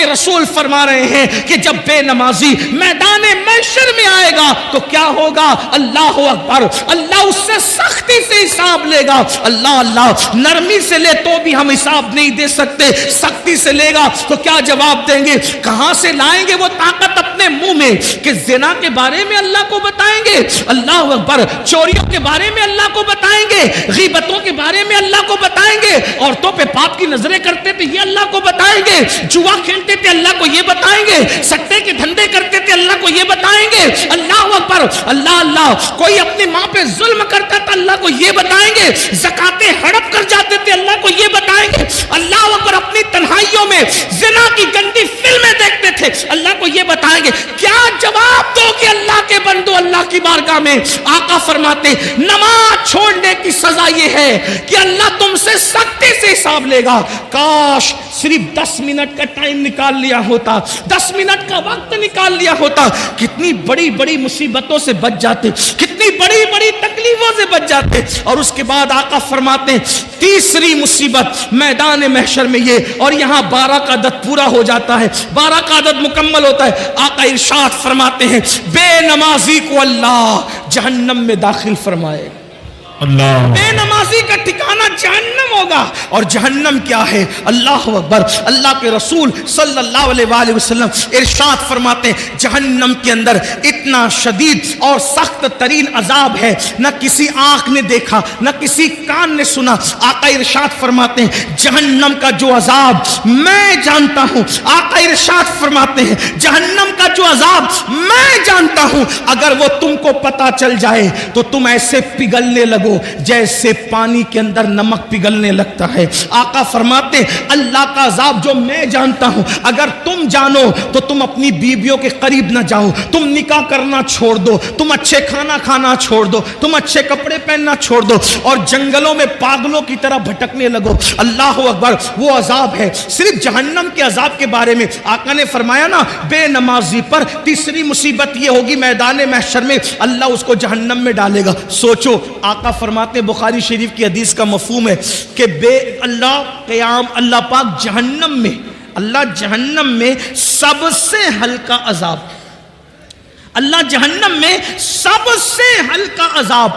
کے رسول فرما رہے ہیں کہ جب بے نمازی میدان محشر میں آئے گا تو کیا ہوگا؟ اللہ اکبر، اللہ اس سے سختی سے حساب لے گا۔ اللہ نرمی سے لے تو بھی ہم حساب نہیں دے سکتے، سختی سے لے گا تو کیا جواب دیں گے؟ کہاں سے لائیں گے وہ طاقت اپنے منہ میں کہ زنا کے بارے میں اللہ کو بتائیں گے، اللہ اکبر، چوریوں کے بارے میں اللہ کو بتائیں گے، غیبتوں کے بارے میں اللہ کو بتائیں گے، عورتوں پہ پاپ کی نظریں کرتے تھے یہ اللہ کو بتائیں گے، جوا کھیلتے تھے اللہ کو یہ بتائیں گے، سٹے کے دھندے کرتے تھے اللہ کو یہ بتائیں گے، اللہ اکبر، اللہ، کوئی اپنی ماں پہ ظلم کرتا تھا اللہ کو یہ بتائیں گے، زکاتیں ہڑپ کر جاتے تھے اللہ کو یہ بتائیں گے، اللہ اکبر، اپنی تنہائیوں میں زنا کی گندی فلمیں دیکھتے تھے اللہ کو یہ بتائیں گے۔ کیا جواب دو کہ اللہ کے بندو اللہ کی بارگاہ میں؟ آقا فرماتے نماز چھوڑنے کی سزا یہ ہے کہ اللہ تم سے سختی سے حساب لے گا۔ کاش صرف 10 منٹ کا ٹائم نکال لیا ہوتا، 10 منٹ کا وقت نکال لیا ہوتا، کتنی بڑی بڑی مصیبتوں سے بچ جاتے، کتنی بڑی بڑی تکلیفوں سے بچ جاتے۔ اور اس کے بعد آقا فرماتے تیسری مصیبت میدان محشر میں یہ، اور یہاں 12 کا عدد پورا ہو جاتا ہے، 12 کا عدد مکمل ہوتا ہے۔ آقا ارشاد فرماتے ہیں بے نمازی کو اللہ جہنم میں داخل فرمائے گا۔ اللہ، بے نمازی کا ٹھکانہ جہنم ہوگا، اور جہنم کیا ہے؟ اللہ اکبر، اللہ کے رسول صلی اللہ علیہ وآلہ وسلم ارشاد فرماتے ہیں جہنم کے اندر اتنا شدید اور سخت ترین عذاب ہے نہ کسی آنکھ نے دیکھا نہ کسی کان نے سنا۔ آقا ارشاد فرماتے ہیں جہنم کا جو عذاب میں جانتا ہوں، آقا ارشاد فرماتے ہیں جہنم کا جو عذاب میں جانتا ہوں، اگر وہ تم کو پتا چل جائے تو تم ایسے پگھلنے لگو جیسے پانی کے اندر نمک پگھلنے لگتا ہے۔ آقا فرماتے اللہ کا عذاب جو میں جانتا ہوں اگر تم جانو تو تم اپنی بیویوں کے قریب نہ جاؤ، تم نکاح کرنا چھوڑ دو، تم اچھے کھانا کھانا چھوڑ دو، تم اچھے کپڑے پہننا چھوڑ دو، اور جنگلوں میں پاگلوں کی طرح بھٹکنے لگو۔ اللہ اکبر، وہ عذاب ہے۔ صرف جہنم کے عذاب کے بارے میں آقا نے فرمایا نا بے نمازی پر تیسری مصیبت یہ ہوگی میدان محشر میں اللہ اس کو جہنم میں ڈالے گا۔ سوچو، آقا فرماتے ہیں بخاری شریف کی حدیث کا مفہوم ہے کہ اللہ پاک جہنم میں سب سے ہلکا عذاب، اللہ جہنم میں سب سے ہلکا عذاب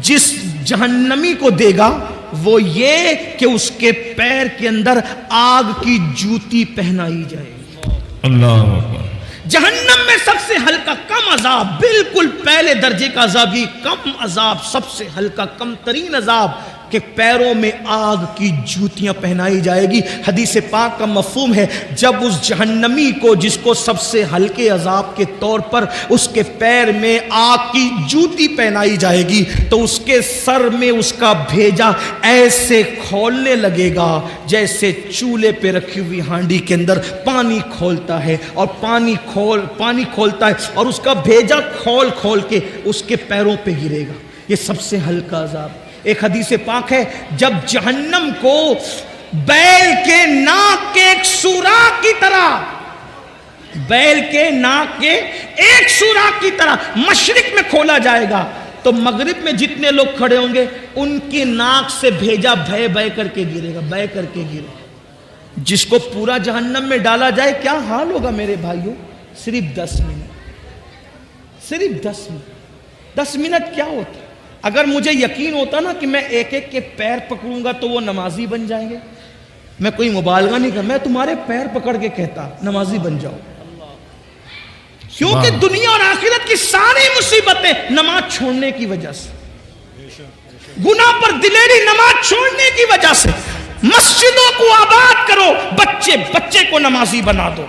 جس جہنمی کو دے گا وہ یہ کہ اس کے پیر کے اندر آگ کی جوتی پہنائی جائے گی۔ اللہ اکبر، جہنم میں سب سے ہلکا کم عذاب، بالکل پہلے درجے کا عذاب، یہ کم عذاب، سب سے ہلکا کم ترین عذاب کہ پیروں میں آگ کی جوتیاں پہنائی جائے گی۔ حدیث پاک کا مفہوم ہے جب اس جہنمی کو جس کو سب سے ہلکے عذاب کے طور پر اس کے پیر میں آگ کی جوتی پہنائی جائے گی تو اس کے سر میں اس کا بھیجا ایسے کھولنے لگے گا جیسے چولہے پہ رکھی ہوئی ہانڈی کے اندر پانی کھولتا ہے، اور پانی کھولتا ہے اور اس کا بھیجا کھول کھول کے اس کے پیروں پہ گرے گا۔ یہ سب سے ہلکا عذاب۔ ایک حدیث پاک ہے جب جہنم کو بیل کے ناک کے ایک سوراخ کی طرح، بیل کے ناک کے ایک سوراخ کی طرح مشرق میں کھولا جائے گا تو مغرب میں جتنے لوگ کھڑے ہوں گے ان کی ناک سے بھیجا بھے بھے کر کے گرے گا، بھے کر کے گرے گا۔ جس کو پورا جہنم میں ڈالا جائے کیا حال ہوگا میرے بھائیوں؟ صرف 10 منٹ، صرف 10 منٹ، 10 منٹ کیا ہوتا ہے؟ اگر مجھے یقین ہوتا نا کہ میں ایک ایک کے پیر پکڑوں گا تو وہ نمازی بن جائیں گے، میں کوئی مبالغہ نہیں کرتا، میں تمہارے پیر پکڑ کے کہتا نمازی بن جاؤ، کیونکہ دنیا اور آخرت کی ساری مصیبتیں نماز چھوڑنے کی وجہ سے، گناہ پر دلیری نماز چھوڑنے کی وجہ سے۔ مسجدوں کو آباد کرو، بچے کو نمازی بنا دو،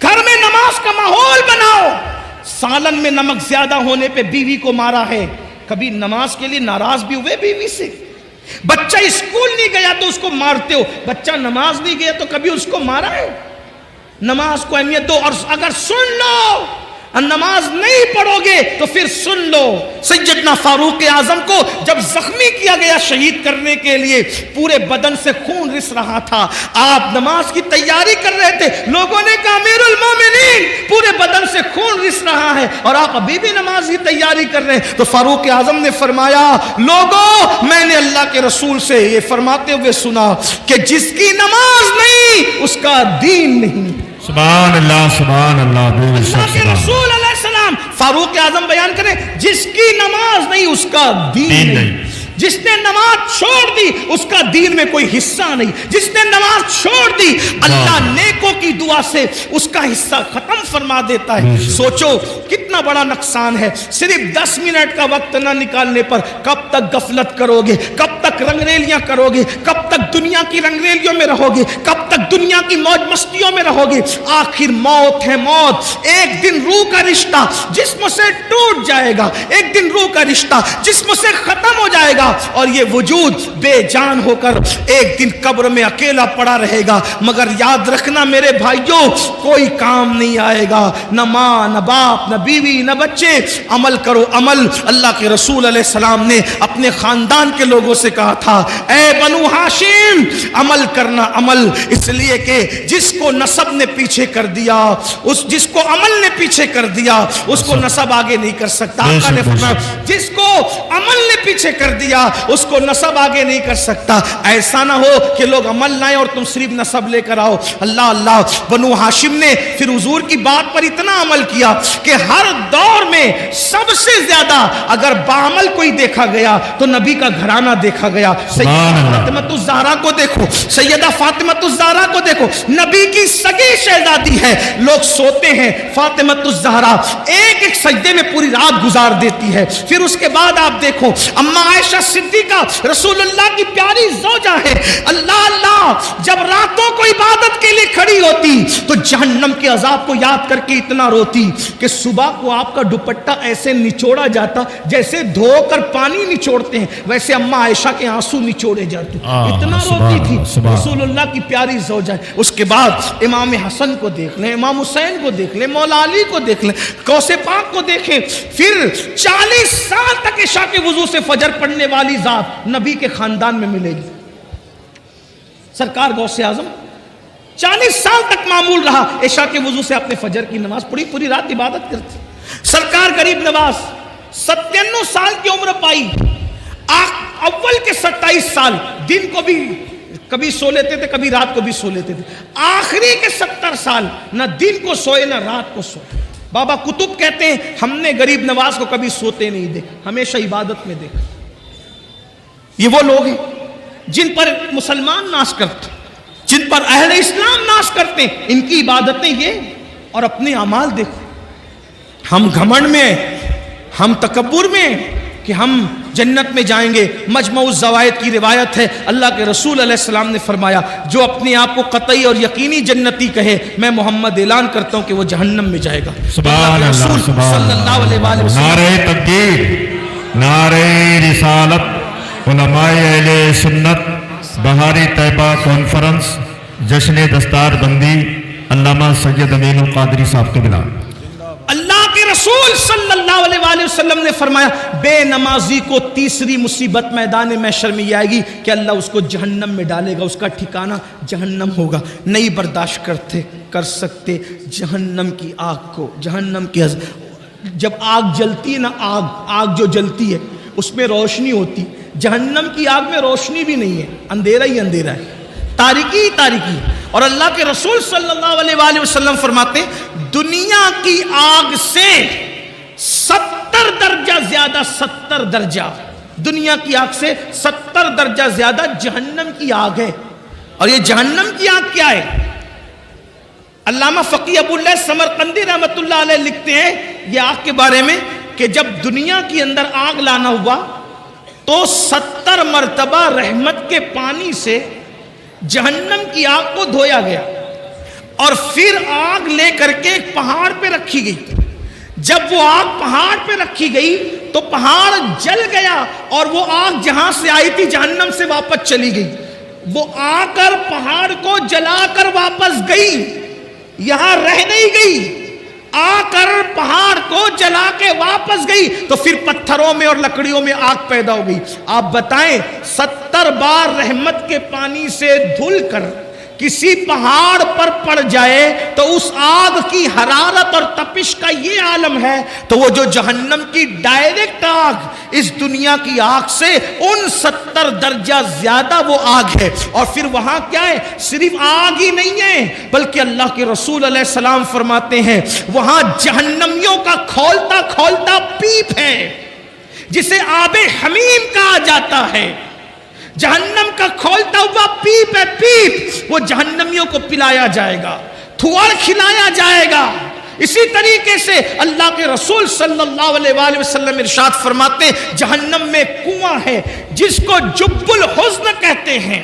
گھر میں نماز کا ماحول بناؤ۔ سالن میں نمک زیادہ ہونے پہ بیوی کو مارا ہے، کبھی نماز کے لیے ناراض بھی ہوئے بیوی سے؟ بچہ اسکول نہیں گیا تو اس کو مارتے ہو، بچہ نماز نہیں گیا تو کبھی اس کو مارا ہے؟ نماز کو اہمیت دو، اور اگر سن لو نماز نہیں پڑھو گے تو پھر سن لو سیدنا فاروق اعظم کو جب زخمی کیا گیا شہید کرنے کے لیے، پورے بدن سے خون رس رہا تھا، آپ نماز کی تیاری کر رہے تھے، لوگوں نے کہا امیر المومنین پورے بدن سے خون رس رہا ہے اور آپ ابھی بھی نماز کی تیاری کر رہے ہیں، تو فاروق اعظم نے فرمایا لوگوں میں نے اللہ کے رسول سے یہ فرماتے ہوئے سنا کہ جس کی نماز نہیں اس کا دین نہیں۔ سبحان اللہ بے اللہ شک کے رسول علیہ السلام فاروق اعظم بیان کریں جس کی نماز نہیں اس کا دین نہیں، جس نے نماز چھوڑ دی اس کا دین میں کوئی حصہ نہیں، جس نے نماز چھوڑ دی اللہ نیکوں کی دعا سے اس کا حصہ ختم فرما دیتا ہے۔ سوچو کتنا بڑا نقصان ہے، صرف 10 منٹ کا وقت نہ نکالنے پر کب تک غفلت کرو گے، کب تک رنگریلیاں کرو گے، کب تک دنیا کی رنگریلیوں میں رہو گے، کب تک دنیا کی موج مستیوں میں رہو گے۔ آخر موت ہے موت، ایک دن روح کا رشتہ جسم سے ٹوٹ جائے گا، ایک دن روح کا رشتہ جسم سے ختم ہو جائے گا اور یہ وجود بے جان ہو کر ایک دن قبر میں اکیلا پڑا رہے گا۔ مگر یاد رکھنا میرے بھائیوں کوئی کام نہیں آئے گا، نہ ماں نہ باپ نہ بیوی نہ بچے۔ عمل کرو عمل۔ اللہ کے رسول علیہ السلام نے اپنے خاندان کے لوگوں سے کہا تھا اے بنو ہاشم عمل کرنا عمل، اس لیے کہ جس کو نسب نے پیچھے کر دیا، جس کو عمل نے پیچھے کر دیا اس کو نسب آگے نہیں کر سکتا۔ آقا نے فرمایا جس کو عمل نے پیچھے کر دیا اس کو نسب آگے نہیں کر سکتا۔ ایسا نہ ہو کہ لوگ عمل لائیں اور تم صرف نسب لے کر آؤ۔ اللہ اللہ بنو ہاشم نے پھر حضور کی بات پر اتنا عمل کیا کہ ہر دور میں سب سے زیادہ اگر بعمل کوئی دیکھا گیا تو نبی کا گھرانہ دیکھا گیا۔ سیدہ فاطمہ الزہرا کو دیکھو، سیدہ فاطمہ الزہرا کو دیکھو، نبی کی سگی شہزادی ہے، لوگ سوتے ہیں فاطمہ الزہرا ایک ایک سجدے میں پوری رات گزار دیتی ہے۔ پھر اس کے بعد آپ دیکھو اما عائشہ صدیقہ رسول اللہ کی پیاری زوجہ ہے، اللہ اللہ جب راتوں کو عبادت کے لیے کھڑی ہوتی تو جہنم کے عذاب کو یاد کر کے اتنا روتی کہ صبح کو آپ کا دوپٹہ ایسے نچوڑا جاتا جیسے دھو کر پانی نچوڑتے ہیں، ویسے اما عائشہ کے آنسو نچوڑے جاتے، اتنا روتی تھی رسول اللہ کی پیاری زوجہ ہے۔ اس کے بعد امام حسن کو دیکھ لیں، امام حسین کو دیکھ لیں، مولا علی کو دیکھ لیں، غوث پاک کو دیکھیں۔ پھر 40 سال تک عشاء کے وضو سے فجر پڑھنے والی ذات نبی کے خاندان میں ملے گی۔ سرکار غوث اعظم 40 سال تک معمول رہا عشاء کے وضو سے اپنے فجر کی نماز پڑھی، پوری رات عبادت کرتی۔ سرکار غریب نواز 97 سال کی عمر پائی، اول کے 27 سال دن کو بھی کبھی سو لیتے تھے، کبھی رات کو بھی سو لیتے تھے، آخری کے 70 سال نہ دن کو سوئے نہ رات کو سوئے۔ بابا کتب کہتے ہیں ہم نے غریب نواز کو کبھی سوتے نہیں دیکھا، ہمیشہ عبادت میں دیکھا۔ یہ وہ لوگ ہیں جن پر مسلمان ناز کرتے، جن پر اہل اسلام ناز کرتے ہیں، ان کی عبادتیں یہ اور اپنے اعمال دیکھو۔ ہم گھمنڈ میں، ہم تکبر میں کہ ہم جنت میں جائیں گے۔ مجمع الزوائد کی روایت ہے اللہ کے رسول علیہ السلام نے فرمایا جو اپنے آپ کو قطعی اور یقینی جنتی کہے میں محمد اعلان کرتا ہوں کہ وہ جہنم میں جائے گا۔ سبحان اللہ صلی اللہ علیہ وسلم۔ نعرہ تکبیر، نعرہ رسالت، علماء اہل سنت، بہاری طیبہ کانفرنس، جشن دستار بندی، علامہ سید امین القادری صاحب کے بلا۔ اللہ کے رسول صلی اللہ علیہ وآلہ وسلم نے فرمایا بے نمازی کو تیسری مصیبت میدان محشر میں آئے گی کہ اللہ اس کو جہنم میں ڈالے گا، اس کا ٹھکانہ جہنم ہوگا۔ نہیں برداشت کر سکتے جہنم کی آگ کو، جہنم کی جب آگ جلتی ہے نا، آگ جو جلتی ہے اس میں روشنی ہوتی، جہنم کی آگ میں روشنی بھی نہیں ہے، اندھیرا ہی اندھیرا ہے، تاریکی ہی تاریکی۔ اور اللہ کے رسول صلی اللہ علیہ وآلہ وسلم فرماتے ہیں دنیا کی آگ سے 70 درجہ زیادہ، 70 درجہ دنیا کی آگ سے 70 درجہ زیادہ جہنم کی آگ ہے۔ اور یہ جہنم کی آگ کیا ہے؟ علامہ فقی ابو اللہ سمرقندی رحمت اللہ علیہ لکھتے ہیں یہ آگ کے بارے میں کہ جب دنیا کے اندر آگ لانا ہوا تو 70 مرتبہ رحمت کے پانی سے جہنم کی آگ کو دھویا گیا اور پھر آگ لے کر کے ایک پہاڑ پہ رکھی گئی۔ جب وہ آگ پہاڑ پہ رکھی گئی تو پہاڑ جل گیا اور وہ آگ جہاں سے آئی تھی جہنم سے واپس چلی گئی۔ وہ آ کر پہاڑ کو جلا کر واپس گئی، یہاں رہ نہیں گئی، آ کر پہاڑ کو جلا کے واپس گئی تو پھر پتھروں میں اور لکڑیوں میں آگ پیدا ہو گئی۔ آپ بتائیں 70 بار رحمت کے پانی سے دھل کر کسی پہاڑ پر پڑ جائے تو اس آگ کی حرارت اور تپش کا یہ عالم ہے، تو وہ جو جہنم کی ڈائریکٹ آگ اس دنیا کی آگ سے 69 درجہ زیادہ وہ آگ ہے۔ اور پھر وہاں کیا ہے؟ صرف آگ ہی نہیں ہے، بلکہ اللہ کے رسول علیہ السلام فرماتے ہیں وہاں جہنمیوں کا کھولتا کھولتا پیپ ہے جسے آب حمیم کہا جاتا ہے۔ جہنم کا کھولتا ہوا پیپ ہے، پیپ، وہ جہنمیوں کو پلایا جائے گا، تھوڑ کھلایا جائے گا۔ اسی طریقے سے اللہ کے رسول صلی اللہ علیہ وآلہ وسلم ارشاد فرماتے ہیں جہنم میں کنواں ہے جس کو جب الحزن کہتے ہیں،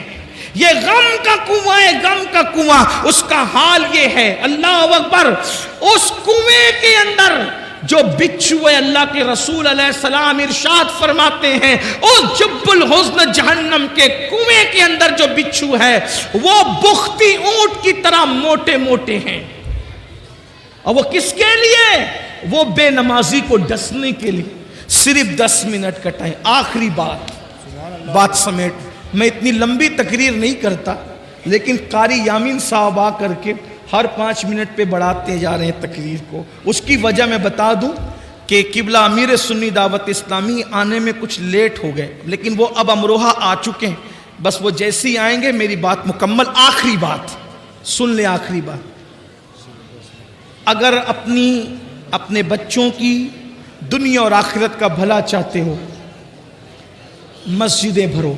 یہ غم کا کنواں ہے، غم کا کنواں۔ اس کا حال یہ ہے، اللہ اکبر، اس کنویں کے اندر جو بچھو ہے، اللہ کے رسول علیہ السلام ارشاد فرماتے ہیں اس جب الحزن جہنم کے کنویں کے اندر جو بچھو ہے وہ بختی اونٹ کی طرح موٹے موٹے ہیں۔ اور وہ کس کے لیے؟ وہ بے نمازی کو ڈسنے کے لیے۔ صرف 10 منٹ کا ٹائم، آخری بات سمیٹ، میں اتنی لمبی تقریر نہیں کرتا، لیکن قاری یامین صاحب آ کر کے ہر 5 منٹ پہ بڑھاتے جا رہے ہیں تقریر کو۔ اس کی وجہ میں بتا دوں کہ قبلہ امیر سنی دعوت اسلامی آنے میں کچھ لیٹ ہو گئے، لیکن وہ اب امروہہ آ چکے ہیں، بس وہ جیسے ہی آئیں گے میری بات مکمل۔ آخری بات سن لیں، آخری بات، اگر اپنے بچوں کی دنیا اور آخرت کا بھلا چاہتے ہو، مسجدیں بھرو،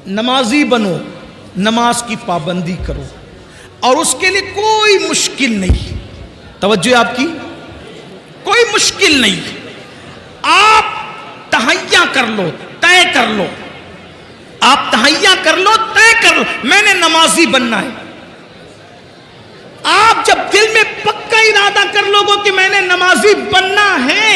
نمازی بنو، نماز کی پابندی کرو، اور اس کے لیے کوئی مشکل نہیں، توجہ آپ کی، کوئی مشکل نہیں، آپ تہیہ کر لو، طے کر لو، آپ تہیہ کر لو، طے کر لو، میں نے نمازی بننا ہے۔ آپ جب دل میں پکا ارادہ کر لو گے کہ میں نے نمازی بننا ہے،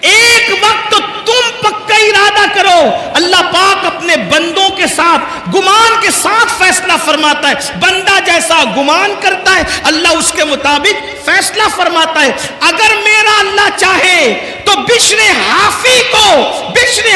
ایک وقت تو تم پکا ارادہ کرو، اللہ پاک اپنے بندوں کے ساتھ گمان کے ساتھ فیصلہ فرماتا ہے۔ بندہ جیسا گمان کرتا ہے اللہ اس کے مطابق فیصلہ فرماتا ہے۔ اگر میرا اللہ چاہے تو بشر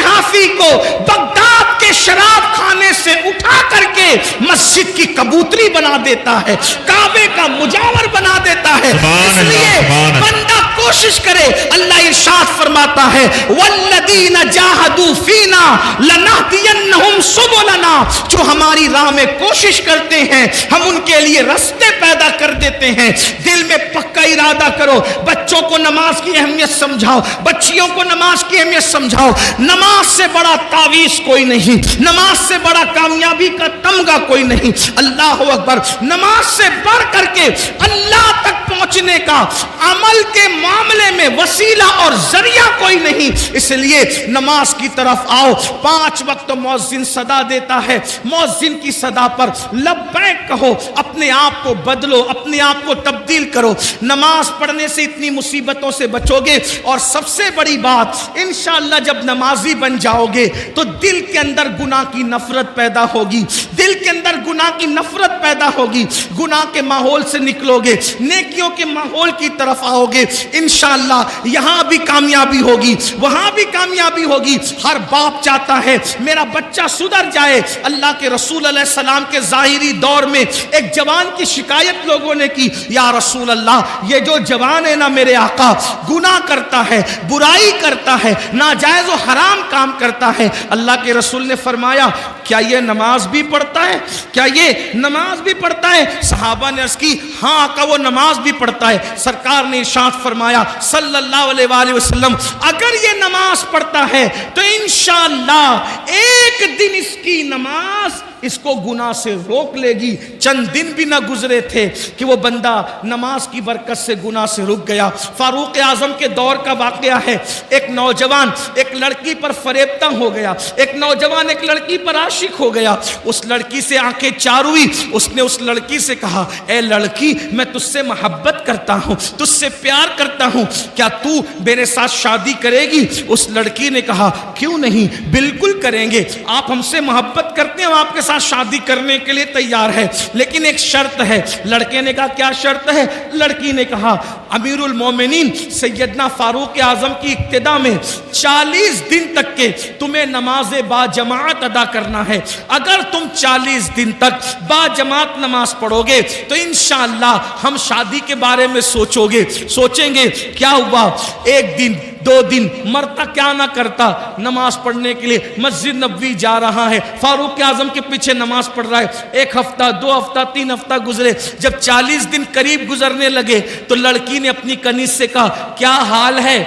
حافی کو بغداد کے شراب خانے سے اٹھا کر کے مسجد کی کبوتری بنا دیتا ہے، کعبے کا مجاور بنا دیتا ہے۔ اس لیے بندہ کوشش کرے، اللہ ارشاد فرماتا ہے والذین جاہدوا فینا لنہدینہم سبلنا، جو ہماری راہ میں کوشش کرتے ہیں ہم ان کے لیے راستے پیدا کر دیتے ہیں۔ دل میں پکا ارادہ کرو، بچوں کو نماز کی اہمیت سمجھاؤ، بچیوں کو نماز کی اہمیت سمجھاؤ۔ نماز سے بڑا تعویذ کوئی نہیں، نماز سے بڑا کامیابی کا تمغہ کوئی نہیں۔ اللہ اکبر، نماز سے بڑھ کر کے اللہ تک پہنچنے کا عمل کے معاملے میں وسیلہ اور ذریعہ کوئی نہیں۔ اس لیے نماز کی طرف آؤ۔ 5 وقت مؤذن صدا دیتا ہے، مؤذن کی صدا پر لبیک کہو، اپنے آپ کو بدلو، اپنے آپ کو تبدیل کرو۔ نماز پڑھنے سے اتنی مصیبتوں سے بچو گے، اور سب سے بڑی بات انشاءاللہ جب نمازی بن جاؤ گے تو دل کے اندر گناہ کی نفرت پیدا ہوگی، دل کے اندر گناہ کی نفرت پیدا ہوگی، گناہ کے ماحول سے نکلو گے، نیکیوں کے ماحول کی طرف آؤ گے، انشاءاللہ یہاں بھی کامیابی ہوگی، وہاں بھی کامیابی ہوگی۔ ہر باپ چاہتا ہے میرا بچہ سدھر جائے۔ اللہ کے رسول علیہ السلام کے ظاہری دور میں ایک جوان کی شکایت لوگوں نے کی، یا رسول اللہ یہ جو جوان ہے نا میرے آقا، گناہ کرتا ہے، برائی کرتا ہے، ناجائز و حرام کام کرتا ہے۔ اللہ کے رسول نے فرمایا کیا یہ نماز بھی پڑھتا ہے؟ کیا یہ نماز بھی پڑھتا ہے؟ صحابہ نے عرض کی ہاں آقا وہ نماز بھی پڑھتا ہے۔ سرکار نے ارشاد فرمایا صلی اللہ علیہ وآلہ وسلم اگر یہ نماز پڑھتا ہے تو انشاءاللہ ایک دن اس کی نماز اس کو گناہ سے روک لے گی۔ چند دن بھی نہ گزرے تھے کہ وہ بندہ نماز کی برکت سے گناہ سے رک گیا۔ فاروق اعظم کے دور کا واقعہ ہے، ایک نوجوان ایک لڑکی پر فریبتہ ہو گیا، ایک نوجوان ایک لڑکی پر عاشق ہو گیا، اس لڑکی سے آنکھیں چار ہوئی، اس نے اس لڑکی سے کہا اے لڑکی میں تجھ سے محبت کرتا ہوں، تجھ سے پیار کرتا ہوں، کیا تو میرے ساتھ شادی کرے گی؟ اس لڑکی نے کہا کیوں نہیں، بالکل کریں گے، آپ ہم سے محبت کرتے ہیں، ہم آپ کے ساتھ ساتھ شادی کرنے کے لیے تیار ہے، لیکن ایک شرط ہے۔ لڑکے نے کہا کیا شرط ہے؟ لڑکی نے کہا امیر المومنین سیدنا فاروق اعظم کی اقتدا میں 40 دن تک کے تمہیں نماز با جماعت ادا کرنا ہے۔ اگر تم 40 دن تک با جماعت نماز پڑھو گے تو انشاءاللہ ہم شادی کے بارے میں سوچیں گے کیا ہوا، ایک دن 2 دن مرتا کیا نہ کرتا نماز پڑھنے کے لیے مسجد نبوی جا رہا ہے، فاروق اعظم کے پیچھے نماز پڑھ رہا ہے۔ 1 ہفتہ 2 ہفتہ 3 ہفتہ گزرے، جب 40 دن قریب گزرنے لگے تو لڑکی نے اپنی کنیز سے کہا کیا حال ہے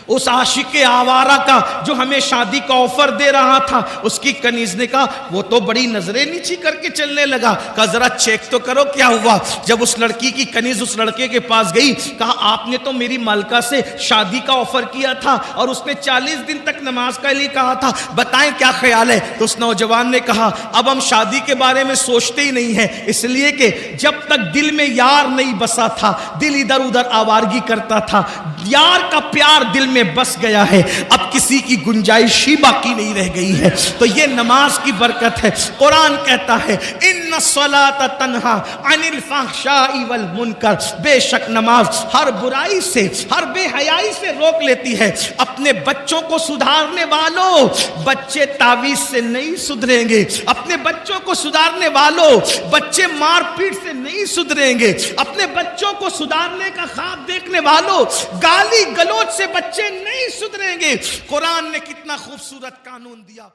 اس عاشق آوارہ کا جو ہمیں شادی کا آفر دے رہا تھا؟ اس کی کنیز نے کہا وہ تو بڑی نظریں نیچی کر کے چلنے لگا۔ کہا ذرا چیک تو کرو کیا ہوا۔ جب اس لڑکی کی کنیز اس لڑکے کے پاس گئی، کہا آپ نے تو میری ملکہ سے شادی کا آفر کیا تھا اور اس نے 40 دن تک نماز کا لیے کہا تھا، بتائیں کیا خیال ہے؟ تو اس نوجوان نے کہا اب ہم شادی کے بارے میں سوچتے ہی نہیں ہیں، اس لیے کہ جب تک دل میں یار نہیں بسا تھا دل ادھر ادھر آوارگی کرتا تھا، یار کا پیار دل میں بس گیا ہے، اب کسی کی گنجائش ہی باقی نہیں رہ گئی ہے۔ تو یہ نماز کی برکت ہے۔ قرآن کہتا ہے ان الصلاۃ تنہا عن الفحشاء والمنکر، بے شک نماز ہر برائی سے ہر بے حیائی سے روک لیتی ہے۔ اپنے بچوں کو سدھارنے والوں، بچے تعویذ سے نہیں سدھریں گے۔ اپنے بچوں کو سدھارنے والوں، بچے مار پیٹ سے نہیں سدھریں گے۔ اپنے بچوں کو سدھارنے کا خواب دیکھنے والوں، گالی گلوچ سے بچے نہیں سدھریں گے۔ قرآن نے کتنا خوبصورت قانون دیا۔